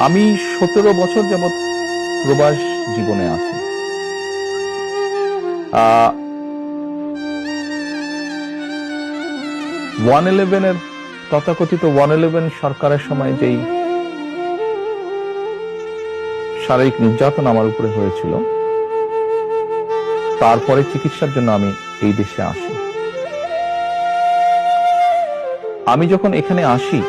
আমি 17 বছর যাবৎ প্রবাস জীবনে আছি। 111 তথাকথিত 111 সরকারের সময় যেই শারীরিক নির্যাতন আমার উপরে হয়েছিল, তারপরে চিকিৎসার জন্য আমি এই দেশে আসি। আমি যখন এখানে আসি,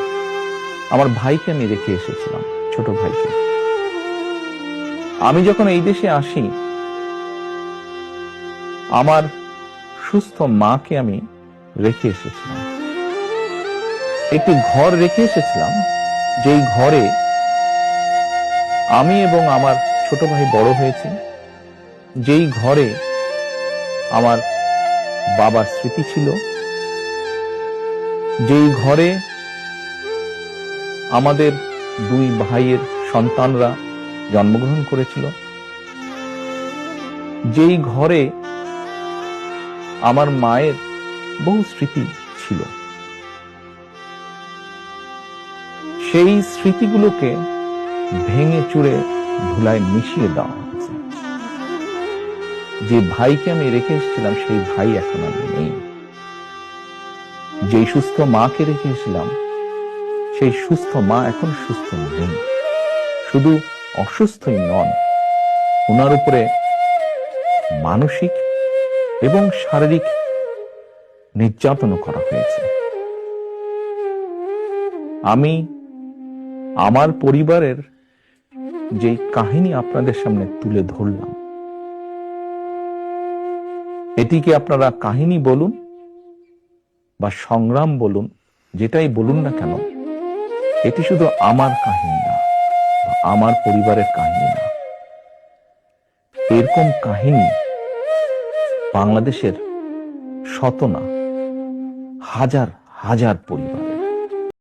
আমার ভাইকে আমি রেখে এসেছিলাম, ছোট ভাইকে। আমি যখন এই দেশে আসি, আমার সুস্থ মাকে আমি রেখে এসেছিলাম। একটি ঘর রেখে এসেছিলাম, যেই ঘরে আমি এবং আমার ছোট ভাই বড় হয়েছি, যেই ঘরে আমার বাবার স্মৃতি ছিল, যেই ঘরে আমাদের দুই ভাইয়ের সন্তানরা জন্মগ্রহণ করেছিল, যেই ঘরে আমার মায়ের বহু স্মৃতি ছিল, সেই স্মৃতিগুলোকে ভেঙে চুরে ধুলায় মিশিয়ে দেওয়া হয়েছে। যে ভাইকে আমি রেখে এসেছিলাম, সেই ভাই এখন আর নেই। যেই সুস্থ মাকে রেখে এসেছিলাম, সেই সুস্থ মা এখন সুস্থ নেই। শুধু অসুস্থই নন, ওনার উপরে মানসিক এবং শারীরিক নির্যাতনও করা হয়েছে। আমি আমার পরিবারের যে কাহিনী আপনাদের সামনে তুলে ধরলাম, এটিকে আপনারা কাহিনী বলুন বা সংগ্রাম বলুন, যেটাই বলুন না কেন, এটি শুধু আমার কাহিনী না, বা আমার পরিবারের কাহিনী না। এরকম কাহিনী বাংলাদেশের শত না হাজার হাজার পরিবার